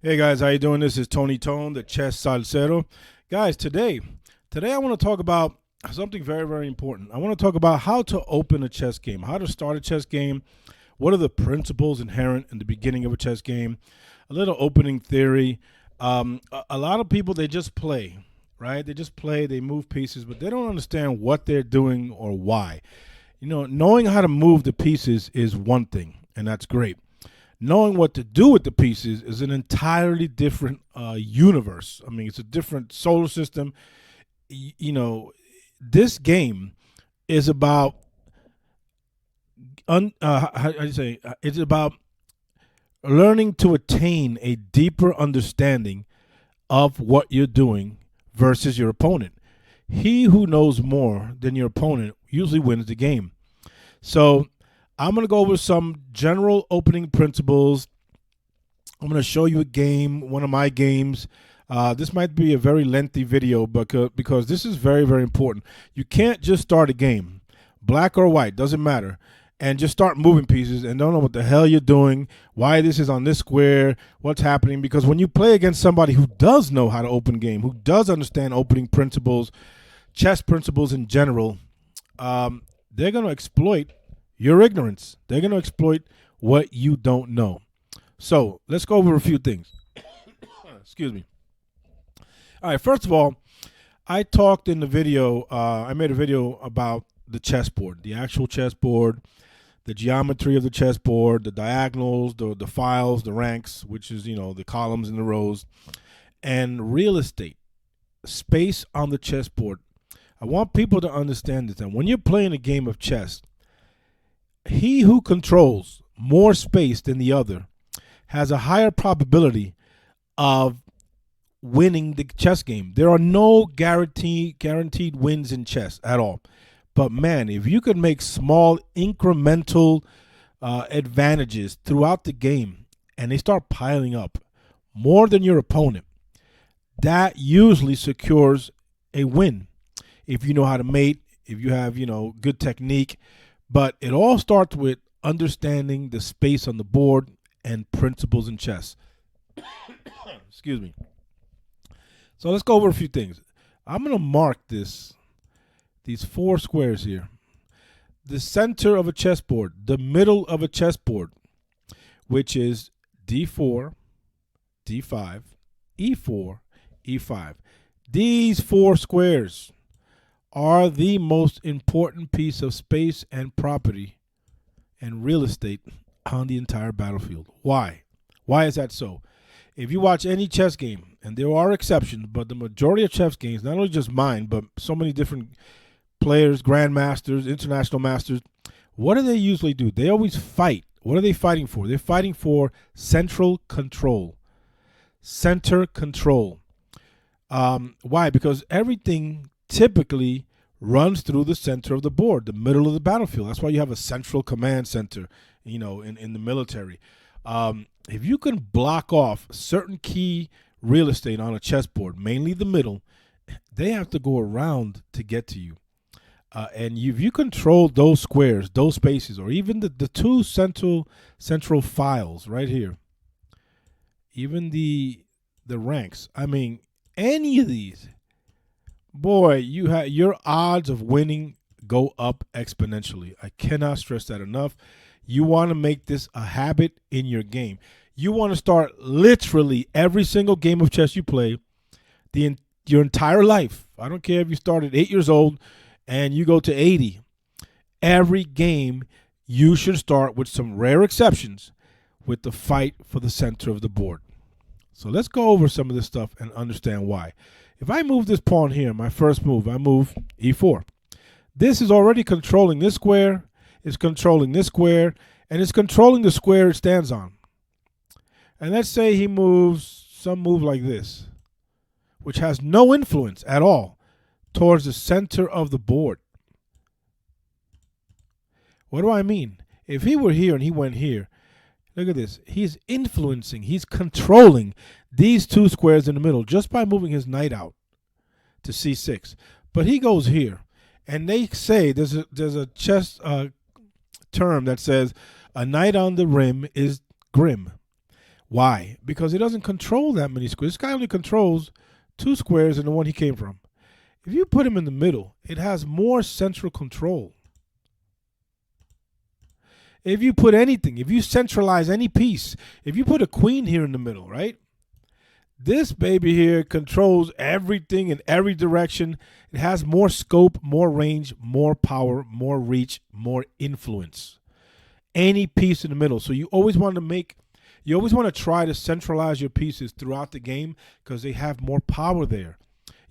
Hey guys, how you doing? This is Tony Tone, the chess salsero. Guys, today I want to talk about something very, very important. I want to talk about how to open a chess game, how to start a chess game, what are the principles inherent in the beginning of a chess game, a little opening theory. A lot of people, they just play, right? They just play, they move pieces, but they don't understand what they're doing or why. Knowing how to move the pieces is one thing, and that's great. Knowing what to do with the pieces is an entirely different universe. I mean, it's a different solar system. This game is about how do you say? It's about learning to attain a deeper understanding of what you're doing versus your opponent. He who knows more than your opponent usually wins the game. So I'm going to go over some general opening principles. I'm going to show you a game, one of my games. This might be a very lengthy video because this is very, very important. You can't just start a game, black or white, doesn't matter, and just start moving pieces and don't know what the hell you're doing, why this is on this square, what's happening. Because when you play against somebody who does know how to open game, who does understand opening principles, chess principles in general, they're going to exploit your ignorance. They're going to exploit what you don't know. So let's go over a few things. Excuse me. All right, first of all, I talked in the video, I made a video about the chessboard, the actual chessboard, the geometry of the chessboard, the diagonals, the files, the ranks, which is, the columns and the rows, and real estate, space on the chessboard. I want people to understand this. And when you're playing a game of chess, he who controls more space than the other has a higher probability of winning the chess game. There are no guaranteed wins in chess at all. But man, if you could make small incremental advantages throughout the game and they start piling up more than your opponent, that usually secures a win. If you know how to mate, if you have, good technique. But it all starts with understanding the space on the board and principles in chess. Excuse me. So let's go over a few things. I'm going to mark these 4 squares here. The center of a chessboard, the middle of a chessboard, which is D4, D5, E4, E5. These 4 squares are the most important piece of space and property and real estate on the entire battlefield. Why? Why is that so? If you watch any chess game, and there are exceptions, but the majority of chess games, not only just mine, but so many different players, grandmasters, international masters, what do they usually do? They always fight. What are they fighting for? They're fighting for central control. Center control. Why? Because everything typically runs through the center of the board, the middle of the battlefield. That's why you have a central command center, in the military. If you can block off certain key real estate on a chessboard, mainly the middle, they have to go around to get to you. And if you control those squares, those spaces, or even the 2 central files right here, even the ranks, I mean, any of these, boy, your odds of winning go up exponentially. I cannot stress that enough. You want to make this a habit in your game. You want to start literally every single game of chess you play, your entire life. I don't care if you start at 8 years old and you go to 80. Every game, you should start, with some rare exceptions, with the fight for the center of the board. So let's go over some of this stuff and understand why. If I move this pawn here, my first move, I move E4. This is already controlling this square, it's controlling this square, and it's controlling the square it stands on. And let's say he moves some move like this, which has no influence at all towards the center of the board. What do I mean? If he were here and he went here, look at this. He's influencing, he's controlling these 2 squares in the middle just by moving his knight out to C6. But he goes here, and they say there's a chess term that says a knight on the rim is grim. Why? Because it doesn't control that many squares. This guy only controls 2 squares in the one he came from. If you put him in the middle, it has more central control. If you put anything, if you centralize any piece, if you put a queen here in the middle, right? This baby here controls everything in every direction. It has more scope, more range, more power, more reach, more influence. Any piece in the middle. So you always want to try to centralize your pieces throughout the game because they have more power there.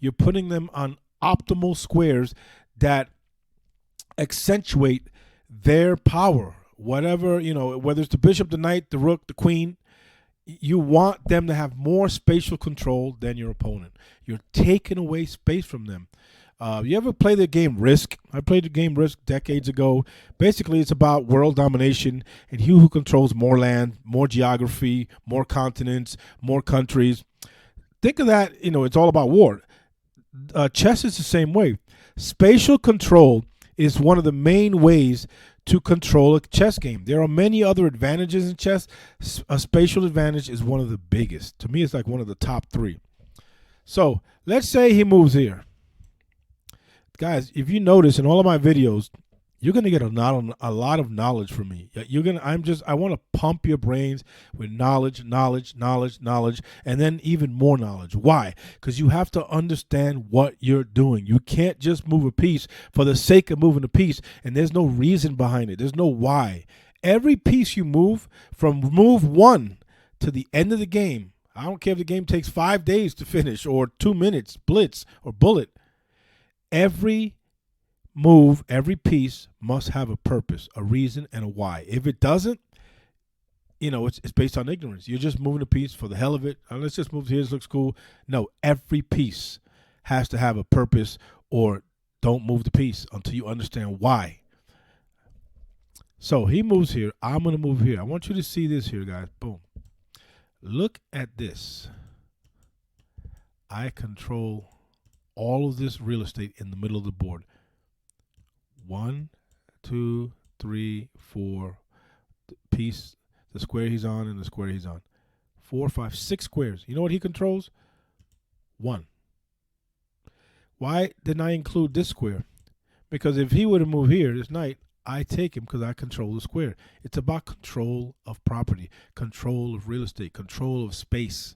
You're putting them on optimal squares that accentuate their power. Whatever, whether it's the bishop, the knight, the rook, the queen, you want them to have more spatial control than your opponent. You're taking away space from them. You ever play the game Risk? I played the game Risk decades ago. Basically, it's about world domination and who controls more land, more geography, more continents, more countries. Think of that, it's all about war. Chess is the same way. Spatial control is one of the main ways to control a chess game. There are many other advantages in chess. A spatial advantage is one of the biggest. To me, it's like one of the top 3. So let's say he moves here. Guys, if you notice in all of my videos, you're gonna get a lot of knowledge from me. I want to pump your brains with knowledge, and then even more knowledge. Why? Because you have to understand what you're doing. You can't just move a piece for the sake of moving a piece, and there's no reason behind it. There's no why. Every piece you move, from move 1 to the end of the game, I don't care if the game takes 5 days to finish or 2 minutes, blitz or bullet. Every move, every piece must have a purpose, a reason, and a why. If it doesn't, it's based on ignorance. You're just moving a piece for the hell of it. Let's just move here. This looks cool. No, every piece has to have a purpose, or don't move the piece until you understand why. So he moves here. I'm going to move here. I want you to see this here, guys. Boom. Look at this. I control all of this real estate in the middle of the board. 1, 2, 3, 4. The piece, the square he's on, and the square he's on. 4, 5, 6 squares. You know what he controls? 1. Why didn't I include this square? Because if he would have moved here this night, I take him because I control the square. It's about control of property, control of real estate, control of space.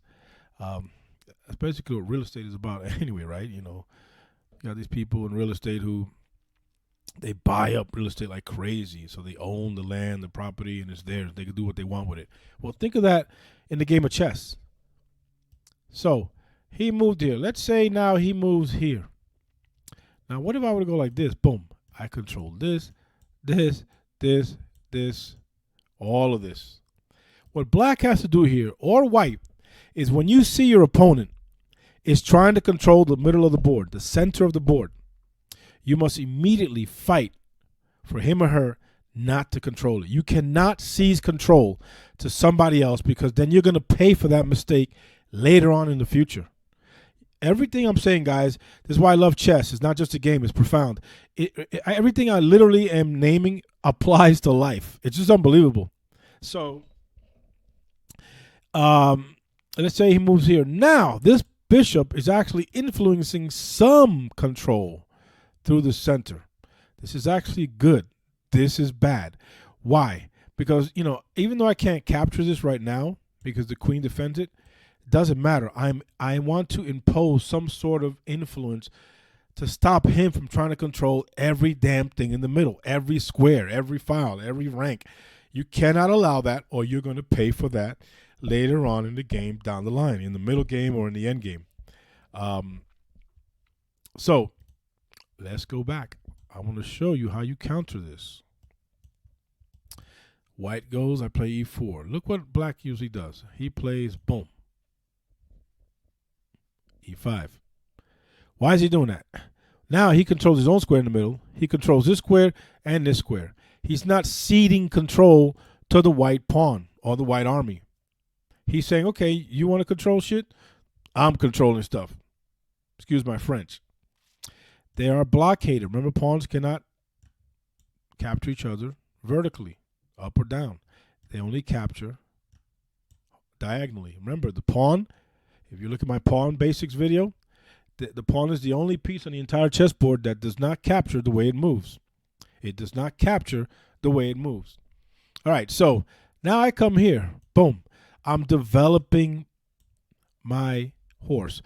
That's basically what real estate is about anyway, right? You got these people in real estate who they buy up real estate like crazy. So they own the land, the property, and it's theirs. They can do what they want with it. Well, think of that in the game of chess. So he moved here. Let's say now he moves here. Now, what if I were to go like this? Boom. I control this, all of this. What black has to do here, or white, is when you see your opponent is trying to control the middle of the board, the center of the board, you must immediately fight for him or her not to control it. You cannot seize control to somebody else, because then you're going to pay for that mistake later on in the future. Everything I'm saying, guys, this is why I love chess. It's not just a game. It's profound. Everything I literally am naming applies to life. It's just unbelievable. So let's say he moves here. Now, this bishop is actually influencing some control through the center. This is actually good. This is bad. Why? Because, even though I can't capture this right now because the queen defends it, doesn't matter. I want to impose some sort of influence to stop him from trying to control every damn thing in the middle, every square, every file, every rank. You cannot allow that, or you're going to pay for that later on in the game down the line, in the middle game or in the end game. So let's go back. I want to show you how you counter this. White goes, I play e4. Look what black usually does. He plays, boom, e5. Why is he doing that? Now he controls his own square in the middle. He controls this square and this square. He's not ceding control to the white pawn or the white army. He's saying, okay, you want to control shit? I'm controlling stuff. Excuse my French. They are blockaded. Remember, pawns cannot capture each other vertically, up or down. They only capture diagonally. Remember, the pawn, if you look at my pawn basics video, the pawn is the only piece on the entire chessboard that does not capture the way it moves. It does not capture the way it moves. All right, so now I come here. Boom. I'm developing my horse.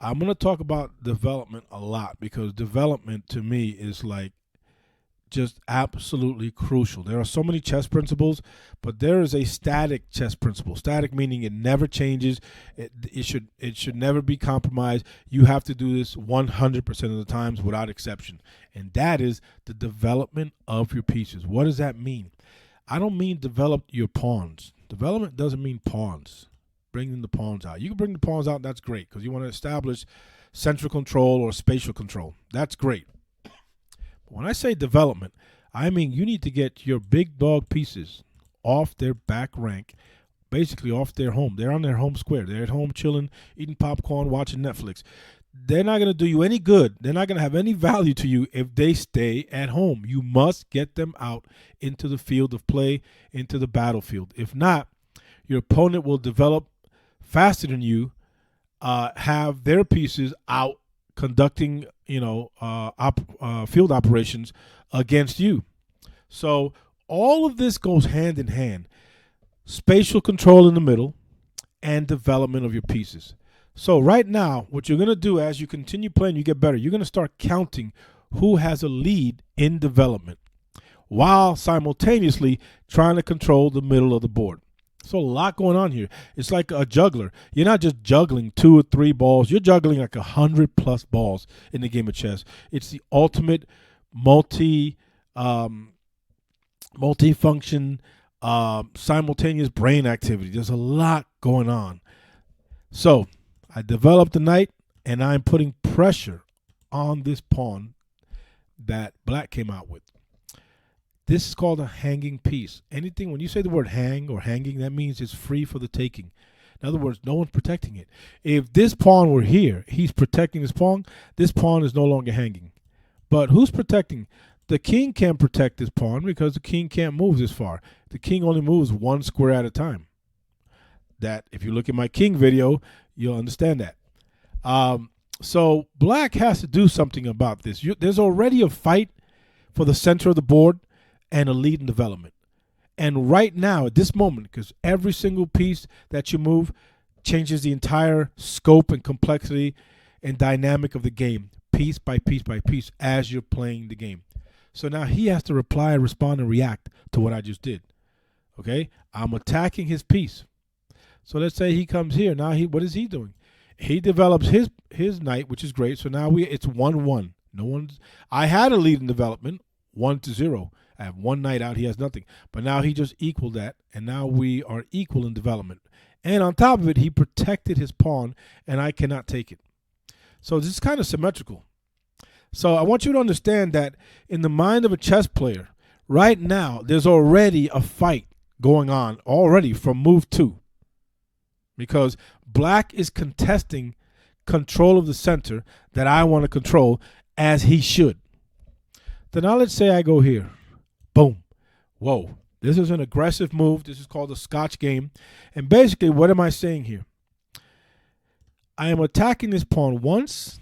I'm going to talk about development a lot because development to me is like just absolutely crucial. There are so many chess principles, but there is a static chess principle. Static meaning it never changes. It should never be compromised. You have to do this 100% of the times without exception. And that is the development of your pieces. What does that mean? I don't mean develop your pawns. Development doesn't mean pawns. Bringing the pawns out. You can bring the pawns out, that's great, because you want to establish central control or spatial control. That's great. But when I say development, I mean you need to get your big dog pieces off their back rank, basically off their home. They're on their home square. They're at home chilling, eating popcorn, watching Netflix. They're not going to do you any good. They're not going to have any value to you if they stay at home. You must get them out into the field of play, into the battlefield. If not, your opponent will develop faster than you, have their pieces out conducting, field operations against you. So all of this goes hand in hand. Spatial control in the middle and development of your pieces. So right now, what you're going to do as you continue playing, you get better. You're going to start counting who has a lead in development while simultaneously trying to control the middle of the board. So a lot going on here. It's like a juggler. You're not just juggling 2 or 3 balls. You're juggling like 100+ balls in the game of chess. It's the ultimate multi-function, simultaneous brain activity. There's a lot going on. So I developed the knight, and I'm putting pressure on this pawn that black came out with. This is called a hanging piece. Anything, when you say the word hang or hanging, that means it's free for the taking. In other words, no one's protecting it. If this pawn were here, he's protecting this pawn is no longer hanging. But who's protecting? The king can't protect this pawn because the king can't move this far. The king only moves 1 square at a time. That, if you look at my king video, you'll understand that. So black has to do something about this. There's already a fight for the center of the board and a lead in development. And right now, at this moment, because every single piece that you move changes the entire scope and complexity and dynamic of the game, piece by piece by piece, as you're playing the game. So now he has to reply, respond, and react to what I just did. Okay? I'm attacking his piece. So let's say he comes here. Now what is he doing? He develops his knight, which is great. So now it's 1-1. I had a lead in development, 1-0. I have 1 knight out. He has nothing. But now he just equaled that, and now we are equal in development. And on top of it, he protected his pawn, and I cannot take it. So this is kind of symmetrical. So I want you to understand that in the mind of a chess player, right now, there's already a fight going on already from move 2. Because black is contesting control of the center that I want to control, as he should. Then now let's say I go here. Boom. Whoa. This is an aggressive move. This is called a Scotch game. And basically, what am I saying here? I am attacking this pawn once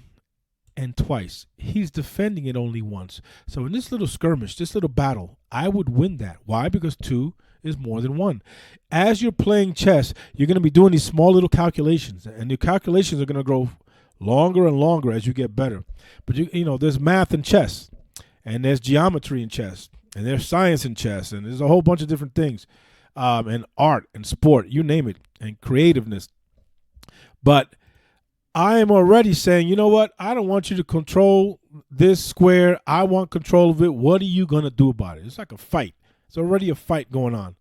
and twice. He's defending it only once. So in this little skirmish, this little battle, I would win that. Why? Because 2 is more than 1. As you're playing chess, you're going to be doing these small little calculations. And your calculations are going to grow longer and longer as you get better. But, you know, there's math in chess. And there's geometry in chess. And there's science in chess, and there's a whole bunch of different things, and art and sport, you name it, and creativeness. But I am already saying, you know what? I don't want you to control this square. I want control of it. What are you going to do about it? It's like a fight. It's already a fight going on.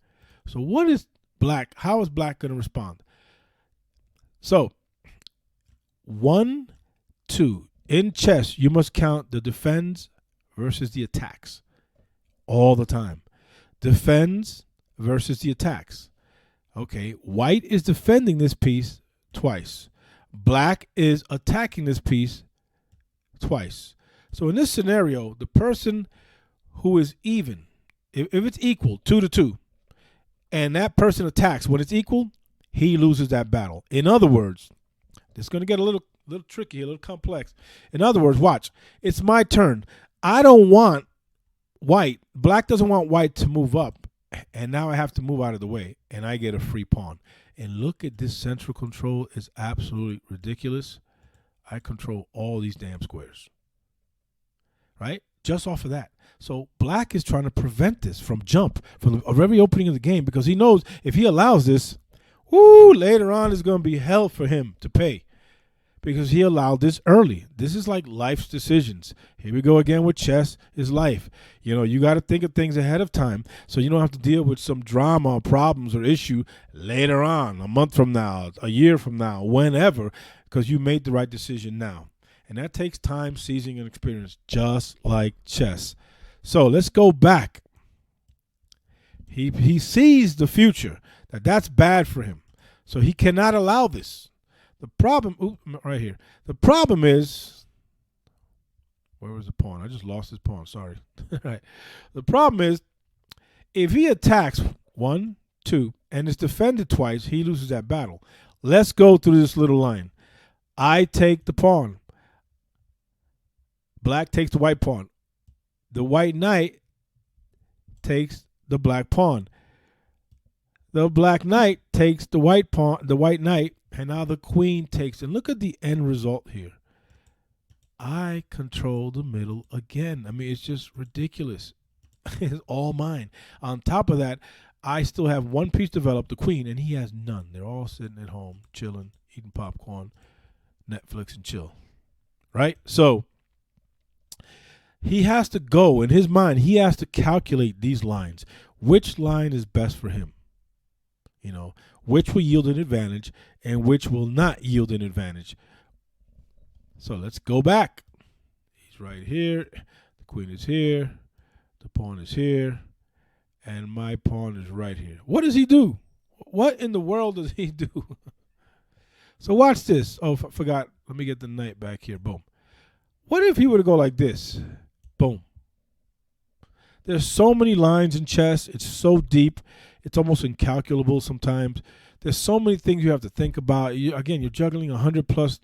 So what is black? How is black going to respond? So 1, 2. In chess, you must count the defends versus the attacks. All the time. Defends versus the attacks. Okay, white is defending this piece twice. Black is attacking this piece twice. So in this scenario, the person who is even, if it's equal, 2-2, and that person attacks, when it's equal, he loses that battle. In other words, it's going to get a little tricky, a little complex. In other words, watch. It's my turn. I don't want white. Black doesn't want white to move up, and now I have to move out of the way, and I get a free pawn. And look at this central control. It's absolutely ridiculous. I control all these damn squares, right? Just off of that. So black is trying to prevent this from jump from the very opening of the game, because he knows if he allows this, later on is going to be hell for him to pay, because he allowed this early. This is like life's decisions. Here we go again with chess is life. You got to think of things ahead of time so you don't have to deal with some drama or problems or issue later on, a month from now, a year from now, whenever, because you made the right decision now. And that takes time, seasoning, and experience, just like chess. So let's go back. He sees the future, that's bad for him. So he cannot allow this. The problem, right here. The problem is, where was the pawn? I just lost his pawn. Sorry. Right. The problem is, if he attacks 1, 2, and is defended twice, he loses that battle. Let's go through this little line. I take the pawn. Black takes the white pawn. The white knight takes the black pawn. The black knight takes the white pawn, the white knight, and now the queen takes. And look at the end result here. I control the middle again. I mean, it's just ridiculous. It's all mine. On top of that, I still have one piece developed, the queen, and he has none. They're all sitting at home, chilling, eating popcorn, Netflix, and chill. Right? So he has to go, in his mind, he has to calculate these lines. Which line is best for him? Which will yield an advantage and which will not yield an advantage. So let's go back. He's right here. The queen is here. The pawn is here. And my pawn is right here. What does he do? What in the world does he do? So watch this. Oh, forgot. Let me get the knight back here. Boom. What if he were to go like this? Boom. There's so many lines in chess. It's so deep. It's almost incalculable sometimes. There's so many things you have to think about. You're juggling 100 plus,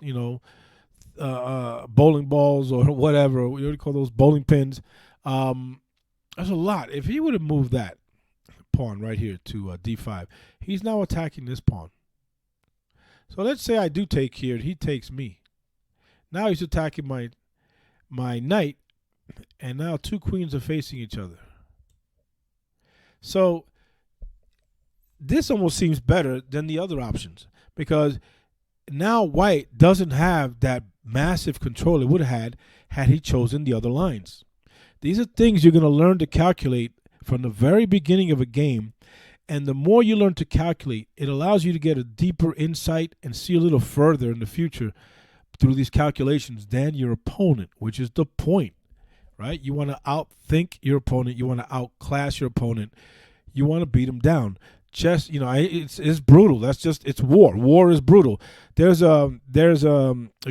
bowling balls or whatever. We already call those bowling pins. There's a lot. If he would have moved that pawn right here to d5, he's now attacking this pawn. So let's say I do take here, and he takes me. Now he's attacking my knight, and now two queens are facing each other. So this almost seems better than the other options, because now white doesn't have that massive control it would have had he chosen the other lines. These are things you're going to learn to calculate from the very beginning of a game, and the more you learn to calculate, it allows you to get a deeper insight and see a little further in the future through these calculations than your opponent, which is the point, right? You want to outthink your opponent. You want to outclass your opponent. You want to beat him down. Chess, it's brutal. It's war. War is brutal. There's a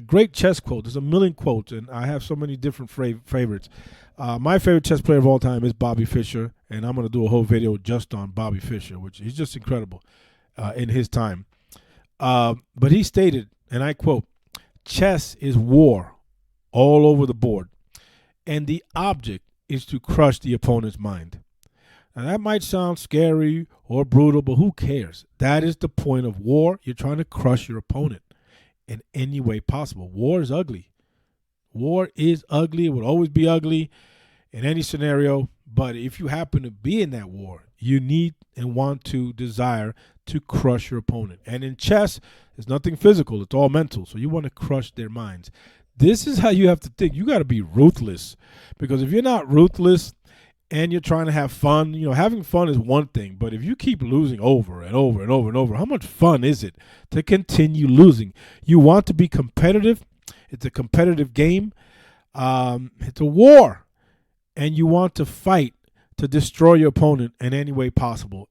great chess quote. There's a million quotes, and I have so many different favorites. My favorite chess player of all time is Bobby Fischer, and I'm going to do a whole video just on Bobby Fischer, which he's just incredible in his time. But he stated, and I quote, "Chess is war all over the board, and the object is to crush the opponent's mind." Now, that might sound scary or brutal, but who cares? That is the point of war. You're trying to crush your opponent in any way possible. War is ugly. War is ugly. It will always be ugly in any scenario. But if you happen to be in that war, you need and want to desire to crush your opponent. And in chess, it's nothing physical. It's all mental. So you want to crush their minds. This is how you have to think. You got to be ruthless, because if you're not ruthless and you're trying to have fun, having fun is one thing, but if you keep losing over and over and over and over, how much fun is it to continue losing? You want to be competitive. It's a competitive game. It's a war, and you want to fight to destroy your opponent in any way possible.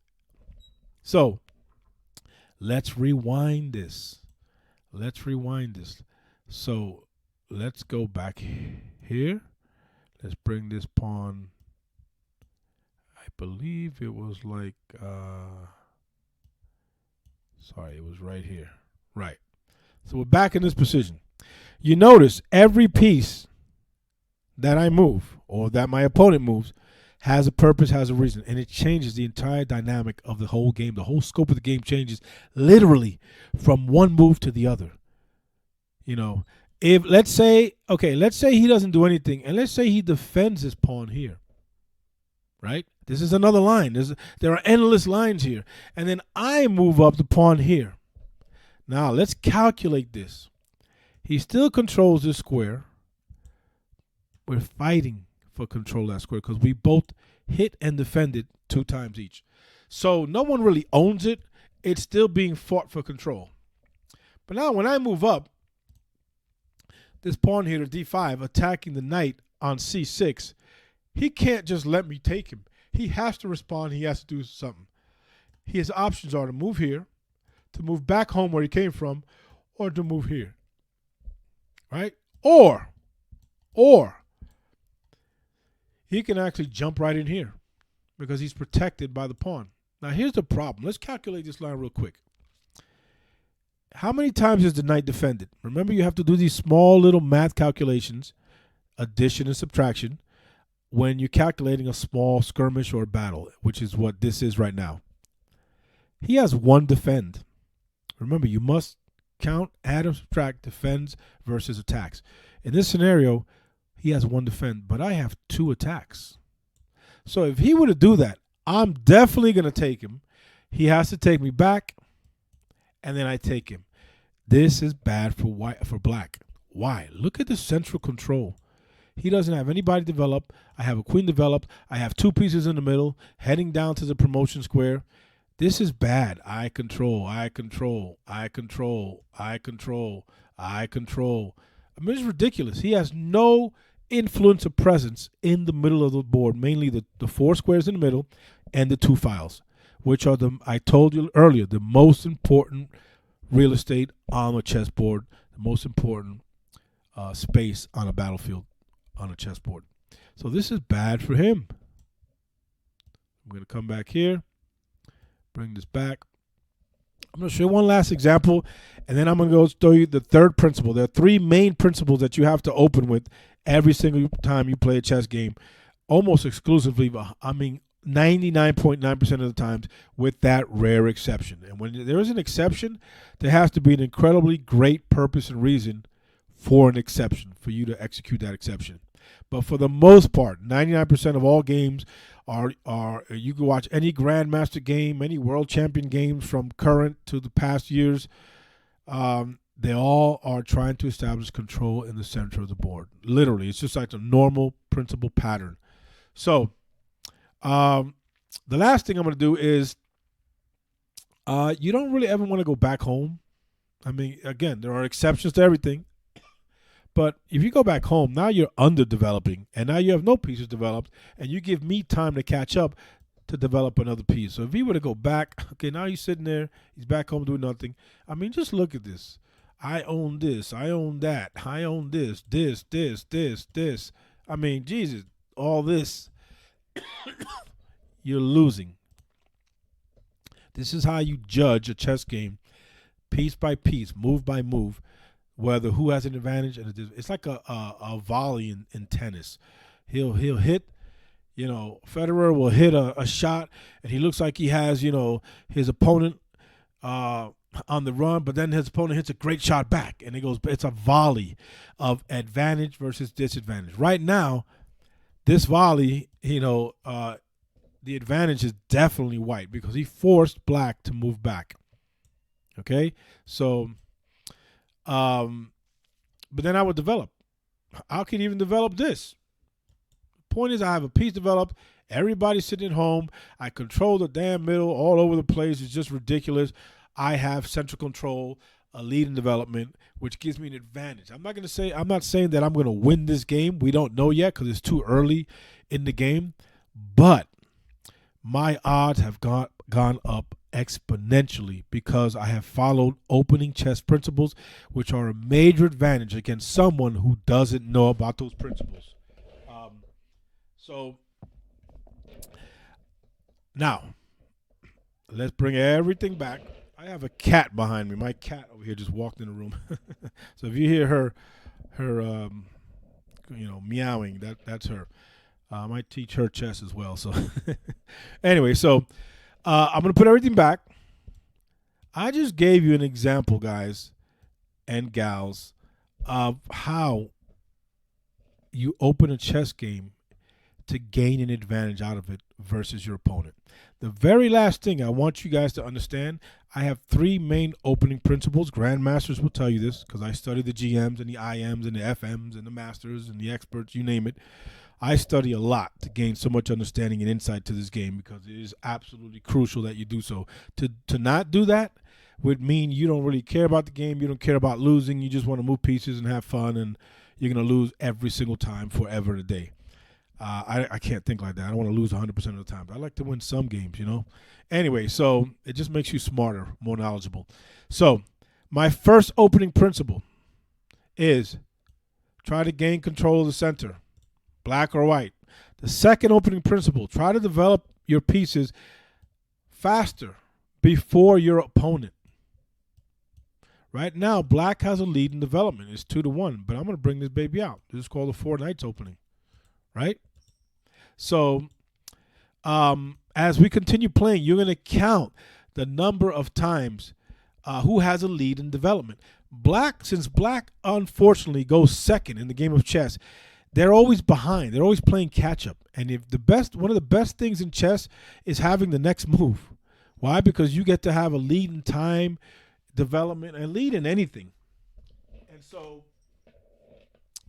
So let's rewind this. So let's go back here. Let's bring this pawn. I believe it was like Sorry, it was right here. Right. So we're back in this position. You notice every piece that I move or that my opponent moves has a purpose, has a reason, and it changes the entire dynamic of the whole game. The whole scope of the game changes literally from one move to the other. You know, if let's say he doesn't do anything, and let's say he defends his pawn here, right? This is another line. There are endless lines here, and then I move up the pawn here. Now let's calculate this. He still controls this square. We're fighting for control of that square because we both hit and defended 2 times each. So no one really owns it. It's still being fought for control. But now when I move up, this pawn here to d5, attacking the knight on c6, he can't just let me take him. He has to respond. He has to do something. His options are to move here, to move back home where he came from, or to move here. Right? Or he can actually jump right in here because he's protected by the pawn. Now here's the problem. Let's calculate this line real quick. How many times is the knight defended? Remember, you have to do these small little math calculations, addition and subtraction, when you're calculating a small skirmish or battle, which is what this is right now. He has 1 defend. Remember, you must count, add, and subtract defends versus attacks. In this scenario, he has 1 defend, but I have 2 attacks. So if he were to do that, I'm definitely going to take him. He has to take me back, and then I take him. This is bad for black. Why? Look at the central control. He doesn't have anybody developed. I have a queen developed. I have 2 pieces in the middle heading down to the promotion square. This is bad. I control. I control. I control. I control. I control. I mean, it's ridiculous. He has no influence or presence in the middle of the board, mainly the 4 squares in the middle and the 2 files, which are I told you earlier, the most important real estate on a chessboard, the most important space on a battlefield on a chessboard. So this is bad for him. I'm going to come back here, bring this back. I'm going to show you one last example, and then I'm going to go show you the third principle. There are 3 main principles that you have to open with every single time you play a chess game, almost exclusively, I mean 99.9% of the times, with that rare exception. And when there is an exception, there has to be an incredibly great purpose and reason for an exception, for you to execute that exception. But for the most part, 99% of all games are you can watch any grandmaster game, any world champion games from current to the past years. They all are trying to establish control in the center of the board. Literally, it's just like the normal principle pattern. So the last thing I'm going to do is you don't really ever want to go back home. I mean, again, there are exceptions to everything. But if you go back home, now you're underdeveloping, and now you have no pieces developed, and you give me time to catch up to develop another piece. So if he were to go back, okay, now he's sitting there, he's back home doing nothing. I mean, just look at this. I own this, I own that, I own this. I mean, Jesus, all this. You're losing. This is how you judge a chess game, piece by piece, move by move, whether who has an advantage. And it's like a volley in tennis. He'll hit, Federer will hit a shot, and he looks like he has, his opponent on the run, but then his opponent hits a great shot back, and it's a volley of advantage versus disadvantage. Right now, this volley, the advantage is definitely white because he forced black to move back. Okay, so but then I would develop. How can you even develop this? Point is, I have a piece developed. Everybody's sitting at home. I control the damn middle all over the place. It's just ridiculous. I have central control, a lead in development, which gives me an advantage. I'm not saying that I'm going to win this game. We don't know yet because it's too early in the game. But my odds have gone up exponentially because I have followed opening chess principles, which are a major advantage against someone who doesn't know about those principles. So now let's bring everything back. I have a cat behind me. My cat over here just walked in the room. So if you hear her meowing, that's her. I might teach her chess as well. So anyway, so I'm gonna put everything back. I just gave you an example, guys and gals, of how you open a chess game to gain an advantage out of it versus your opponent. The very last thing I want you guys to understand, I have three main opening principles. Grandmasters will tell you this because I study the GMs and the IMs and the FMs and the masters and the experts, you name it. I study a lot to gain so much understanding and insight to this game because it is absolutely crucial that you do so. To not do that would mean you don't really care about the game, you don't care about losing, you just want to move pieces and have fun, and you're going to lose every single time forever and a day. I can't think like that. I don't want to lose 100% of the time. But I like to win some games, you know. Anyway, so it just makes you smarter, more knowledgeable. So my first opening principle is try to gain control of the center, black or white. The second opening principle, try to develop your pieces faster before your opponent. Right now, black has a lead in development. It's 2-1, but I'm going to bring this baby out. This is called the 4 Knights opening, right? So as we continue playing, you're going to count the number of times who has a lead in development. Since black unfortunately goes second in the game of chess, they're always behind. They're always playing catch up. And one of the best things in chess is having the next move. Why? Because you get to have a lead in time, development, and lead in anything. And so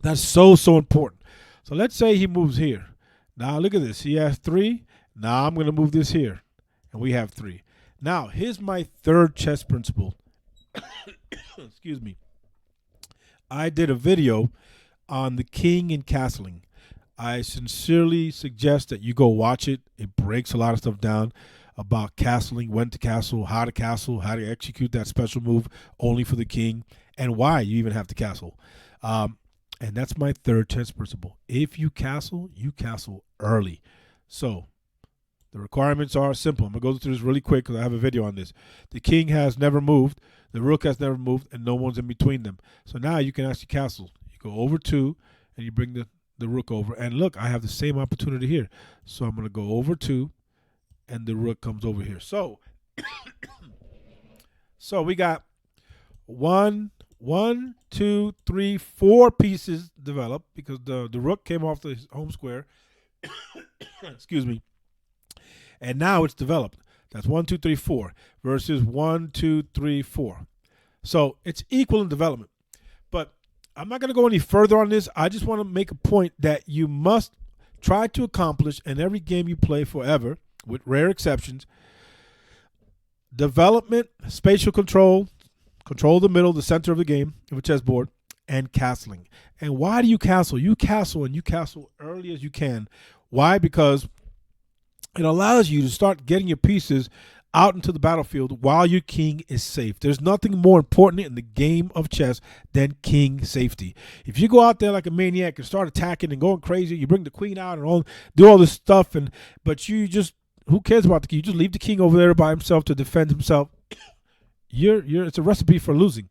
that's so important. So let's say he moves here. Now look at this. He has 3. Now I'm going to move this here. And we have 3. Now here's my third chess principle. Excuse me. I did a video on the king and castling. I sincerely suggest that you go watch it. It breaks a lot of stuff down about castling, when to castle, how to execute that special move only for the king, and why you even have to castle. And that's my third chess principle. If you castle early. So the requirements are simple. I'm going to go through this really quick because I have a video on this. The king has never moved, the rook has never moved, and no one's in between them. So now you can actually castle. You go over 2, and you bring the rook over. And look, I have the same opportunity here. So I'm going to go over 2, and the rook comes over here. So, we got 1, 2, 3, 4 pieces developed because the rook came off the home square. Excuse me. And now it's developed. That's 1, 2, 3, 4 versus 1, 2, 3, 4. So it's equal in development. But I'm not going to go any further on this. I just want to make a point that you must try to accomplish in every game you play forever, with rare exceptions: development, spatial control the middle, the center of the game of a chessboard, and castling. And why do you castle? You castle early as you can. Why? Because it allows you to start getting your pieces out into the battlefield while your king is safe. There's nothing more important in the game of chess than king safety. If you go out there like a maniac and start attacking and going crazy, you bring the queen out and do all this stuff, but you just, who cares about the king? You just leave the king over there by himself to defend himself. It's a recipe for losing.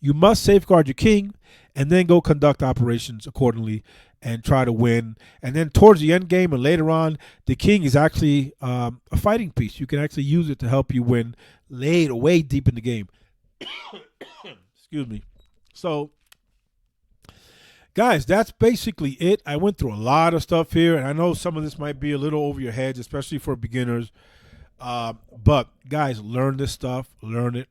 You must safeguard your king and then go conduct operations accordingly and try to win. And then towards the end game and later on, the king is actually a fighting piece. You can actually use it to help you win way deep in the game. Excuse me. So, guys, that's basically it. I went through a lot of stuff here, and I know some of this might be a little over your heads, especially for beginners. But, guys, learn this stuff. Learn it.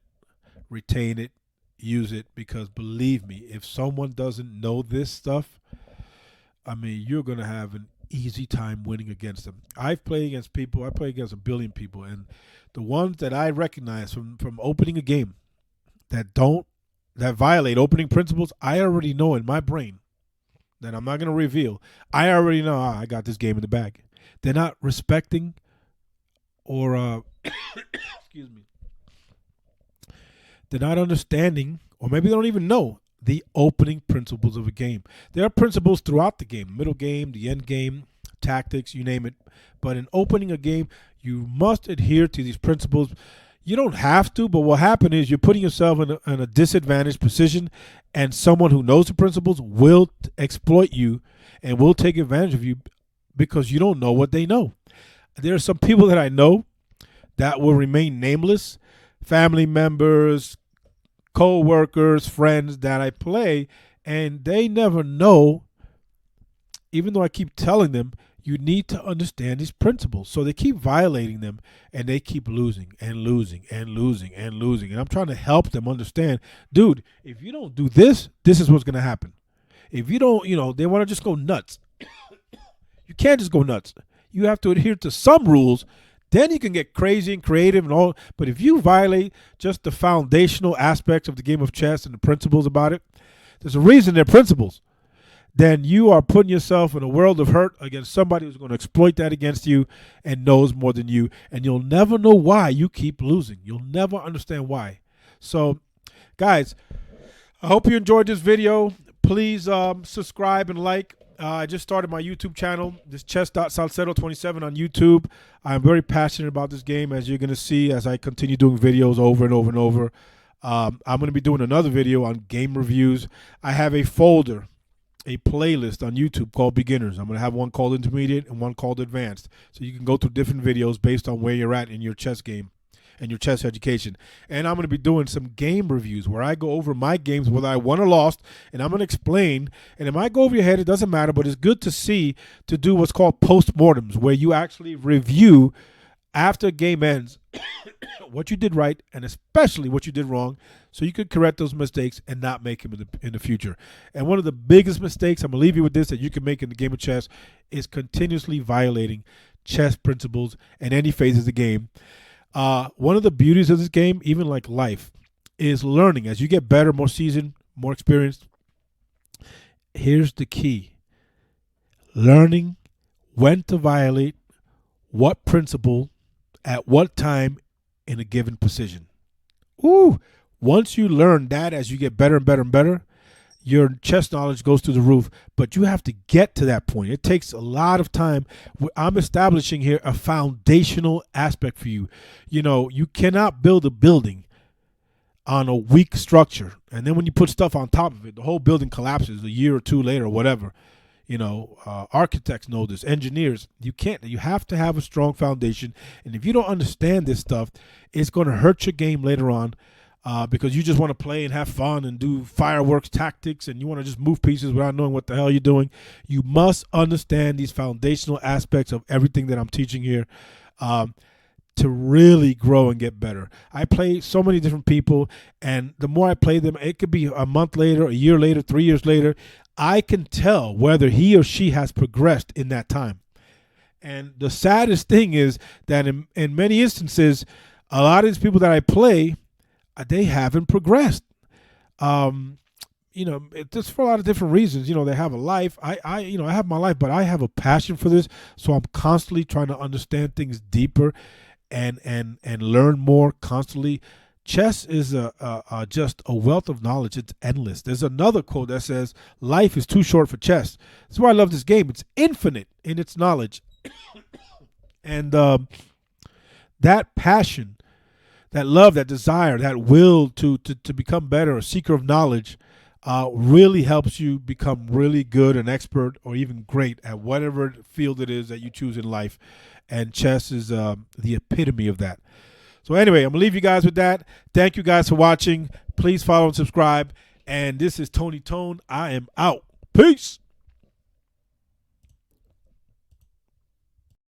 Retain it. Use it. Because, believe me, if someone doesn't know this stuff, I mean, you're going to have an easy time winning against them. I've played against people. I play against 1 billion people. And the ones that I recognize from opening a game that violate opening principles, I already know in my brain that I'm not going to reveal. I already know I got this game in the bag. They're not respecting or, excuse me, they're not understanding, or maybe they don't even know the opening principles of a game. There are principles throughout the game, middle game, the end game, tactics, you name it. But in opening a game, you must adhere to these principles. You don't have to, but what happened is you're putting yourself in a disadvantaged position, and someone who knows the principles will exploit you and will take advantage of you because you don't know what they know. There are some people that I know that will remain nameless, family members, co-workers, friends that I play, and they never know, even though I keep telling them, you need to understand these principles. So they keep violating them, and they keep losing and losing and losing and losing. And I'm trying to help them understand, dude, if you don't do this, this is what's going to happen. If you don't, they want to just go nuts. You can't just go nuts. You have to adhere to some rules. Then you can get crazy and creative and all. But if you violate just the foundational aspects of the game of chess and the principles about it, there's a reason they're principles. Then you are putting yourself in a world of hurt against somebody who's going to exploit that against you and knows more than you. And you'll never know why you keep losing. You'll never understand why. So, guys, I hope you enjoyed this video. Please subscribe and like. I just started my YouTube channel, this chess.salcedo27 on YouTube. I'm very passionate about this game, as you're going to see as I continue doing videos over and over and over. I'm going to be doing another video on game reviews. I have a folder, a playlist on YouTube called Beginners. I'm going to have one called Intermediate and one called Advanced. So you can go through different videos based on where you're at in your chess game and your chess education. And I'm going to be doing some game reviews where I go over my games, whether I won or lost, and I'm going to explain. And it might go over your head, it doesn't matter, but it's good to do what's called postmortems, where you actually review after a game ends what you did right and especially what you did wrong, so you could correct those mistakes and not make them in the future. And one of the biggest mistakes, I'm going to leave you with this, that you can make in the game of chess is continuously violating chess principles in any phase of the game. One of the beauties of this game, even like life, is learning. As you get better, more seasoned, more experienced, here's the key. Learning when to violate what principle at what time in a given position. Ooh, once you learn that, as you get better and better and better, your chess knowledge goes through the roof, but you have to get to that point. It takes a lot of time. I'm establishing here a foundational aspect for you. You cannot build a building on a weak structure, and then when you put stuff on top of it, the whole building collapses a year or two later or whatever. Architects know this, engineers. You can't. You have to have a strong foundation, and if you don't understand this stuff, it's going to hurt your game later on. Because you just want to play and have fun and do fireworks tactics, and you want to just move pieces without knowing what the hell you're doing. You must understand these foundational aspects of everything that I'm teaching here to really grow and get better. I play so many different people, and the more I play them, it could be a month later, a year later, 3 years later, I can tell whether he or she has progressed in that time. And the saddest thing is that in many instances, a lot of these people that I play, they haven't progressed. Just for a lot of different reasons. They have a life. I have my life, but I have a passion for this, so I'm constantly trying to understand things deeper and learn more constantly. Chess is just a wealth of knowledge. It's endless. There's another quote that says, "Life is too short for chess." That's why I love this game. It's infinite in its knowledge, and that passion, that love, that desire, that will to become better, a seeker of knowledge, really helps you become really good and expert or even great at whatever field it is that you choose in life. And chess is the epitome of that. So anyway, I'm going to leave you guys with that. Thank you guys for watching. Please follow and subscribe. And this is Tony Tone. I am out. Peace.